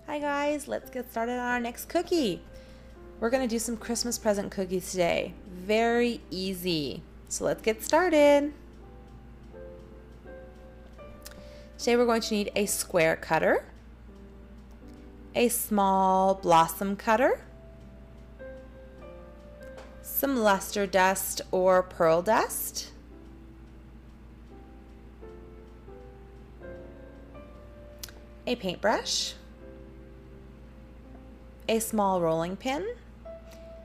Hi guys, let's get started on our next cookie. We're going to do some Christmas present cookies today. Very easy. So let's get started. Today we're going to need a square cutter, a small blossom cutter, some luster dust or pearl dust, a paintbrush, a small rolling pin,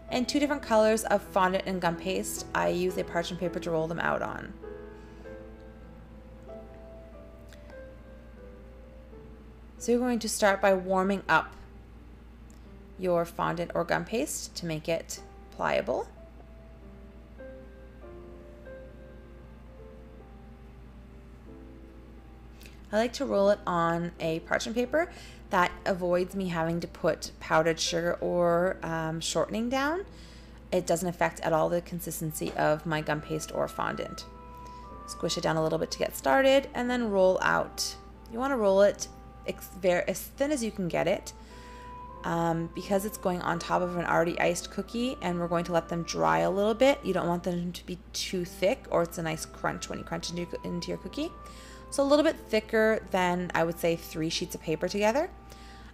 and 2 different colors of fondant and gum paste. I use a parchment paper to roll them out on. So you're going to start by warming up your fondant or gum paste to make it pliable. I like to roll it on a parchment paper. That avoids me having to put powdered sugar or shortening down. It doesn't affect at all the consistency of my gum paste or fondant. Squish it down a little bit to get started and then roll out. You want to roll it as thin as you can get it because it's going on top of an already iced cookie and we're going to let them dry a little bit. You don't want them to be too thick or it's a nice crunch when you crunch into your cookie. So a little bit thicker than, I would say, 3 sheets of paper together.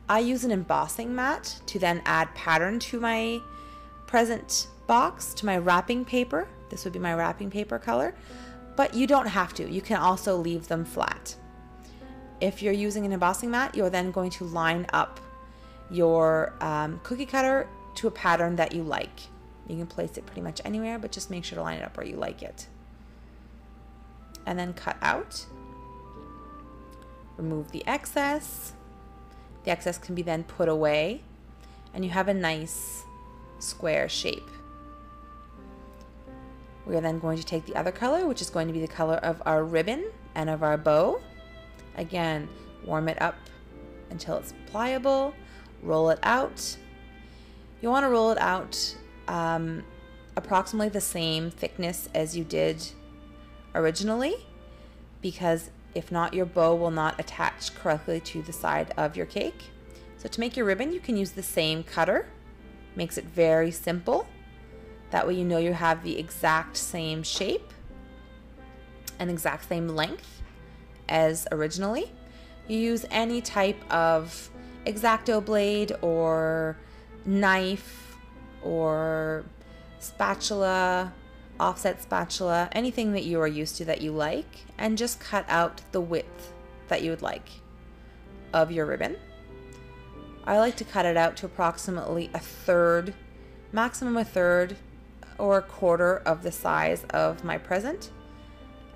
I use an embossing mat to then add pattern to my present box, to my wrapping paper. This would be my wrapping paper color, but you don't have to. You can also leave them flat. If you're using an embossing mat, you're then going to line up your cookie cutter to a pattern that you like. You can place it pretty much anywhere, but just make sure to line it up where you like it. And then cut out. Remove the excess. The excess can be then put away and you have a nice square shape. We are then going to take the other color, which is going to be the color of our ribbon and of our bow. Again, warm it up until it's pliable. Roll it out. You want to roll it out approximately the same thickness as you did originally, because if not, your bow will not attach correctly to the side of your cake. So to make your ribbon, you can use the same cutter. Makes it very simple. That way you know you have the exact same shape and exact same length as originally. You use any type of X-Acto blade or knife or spatula, offset spatula, anything that you are used to that you like, and just cut out the width that you would like of your ribbon. I like to cut it out to approximately a third, maximum a third or a quarter of the size of my present,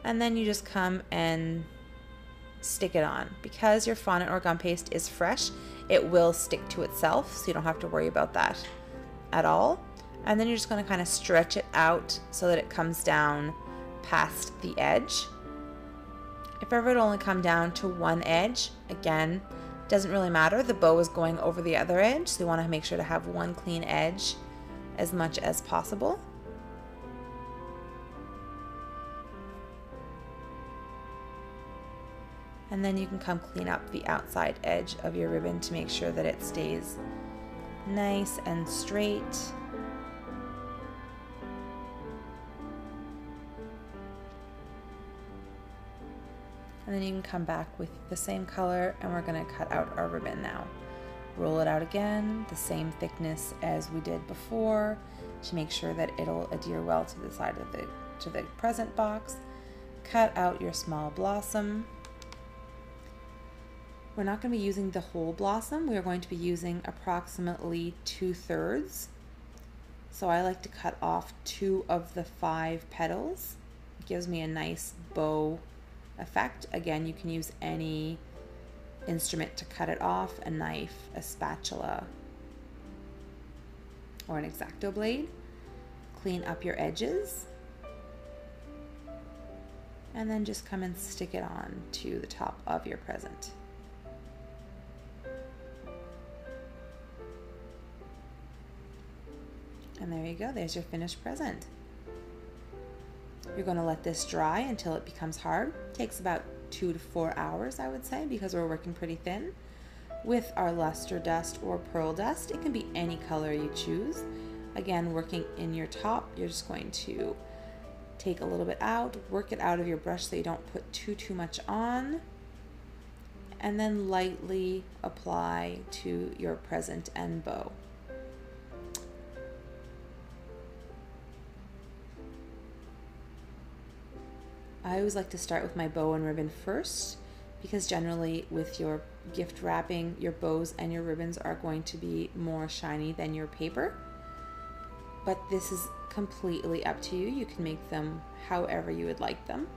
and then you just come and stick it on. Because your fondant or gum paste is fresh, it will stick to itself, so you don't have to worry about that at all. And then you're just going to kind of stretch it out so that it comes down past the edge. If ever it'll only come down to one edge, again, doesn't really matter. The bow is going over the other edge, so you want to make sure to have one clean edge as much as possible. And then you can come clean up the outside edge of your ribbon to make sure that it stays nice and straight. And then you can come back with the same color and we're going to cut out our ribbon now. Roll it out again, the same thickness as we did before to make sure that it'll adhere well to the side of the present box. Cut out your small blossom. We're not going to be using the whole blossom. We are going to be using approximately 2/3. So I like to cut off 2 of the 5 petals. It gives me a nice bow effect. Again, you can use any instrument to cut it off, a knife, a spatula, or an X-Acto blade. Clean up your edges and then just come and stick it on to the top of your present. And there you go, there's your finished present. You're going to let this dry until it becomes hard. It takes about 2 to 4 hours, I would say, because we're working pretty thin. with our luster dust or pearl dust. It can be any color you choose. Again, working in your top, you're just going to take a little bit out, work it out of your brush so you don't put too much on, and then lightly apply to your present and bow. I always like to start with my bow and ribbon first, because generally with your gift wrapping, your bows and your ribbons are going to be more shiny than your paper. But this is completely up to you. You can make them however you would like them.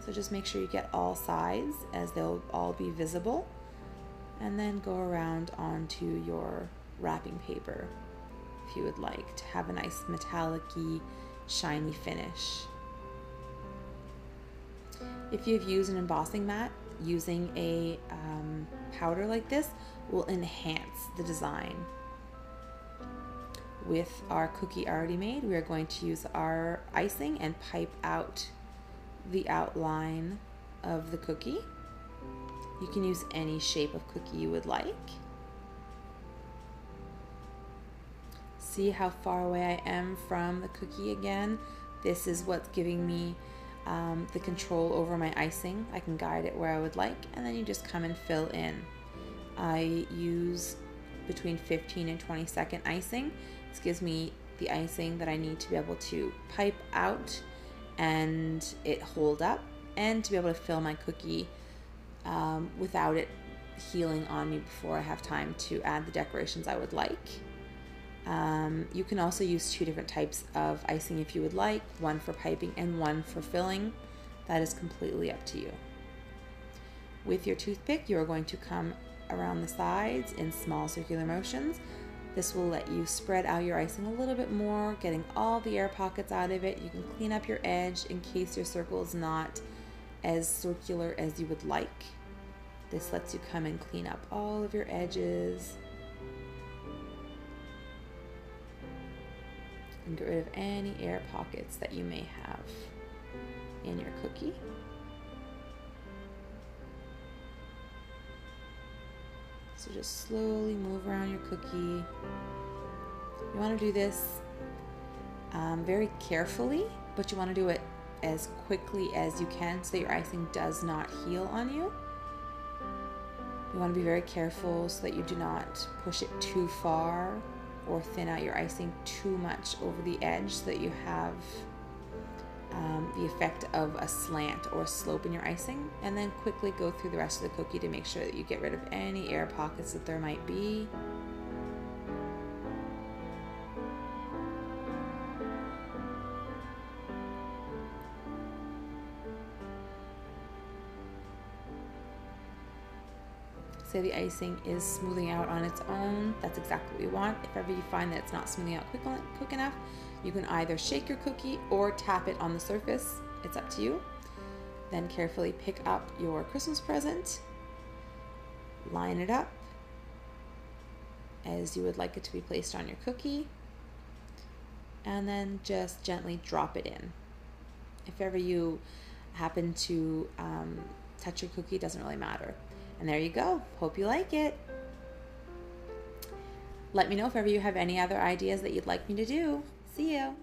So just make sure you get all sides, as they'll all be visible, and then go around onto your wrapping paper if you would like to have a nice metallic-y, shiny finish. If you've used an embossing mat, using a powder like this will enhance the design. With our cookie already made, we are going to use our icing and pipe out the outline of the cookie. You can use any shape of cookie you would like. See how far away I am from the cookie again? This is what's giving me the control over my icing. I can guide it where I would like, and then you just come and fill in. I use between 15 and 20-second icing. This gives me the icing that I need to be able to pipe out and it hold up, and to be able to fill my cookie without it healing on me before I have time to add the decorations I would like. You can also use two different types of icing if you would like, one for piping and one for filling. That is completely up to you. With your toothpick, you are going to come around the sides in small circular motions. This will let you spread out your icing a little bit more, getting all the air pockets out of it. You can clean up your edge in case your circle is not as circular as you would like. This lets you come and clean up all of your edges and get rid of any air pockets that you may have in your cookie. So just slowly move around your cookie. You want to do this very carefully, but you want to do it as quickly as you can so that your icing does not heal on you. You want to be very careful so that you do not push it too far or thin out your icing too much over the edge so that you have the effect of a slant or slope in your icing, and then quickly go through the rest of the cookie to make sure that you get rid of any air pockets that there might be. Say the icing is smoothing out on its own, that's exactly what we want. If ever you find that it's not smoothing out quick enough, you can either shake your cookie or tap it on the surface. It's up to you. Then carefully pick up your Christmas present, line it up as you would like it to be placed on your cookie, and then just gently drop it in. If ever you happen to touch your cookie, it doesn't really matter. And there you go. Hope you like it. Let me know if ever you have any other ideas that you'd like me to do. See you.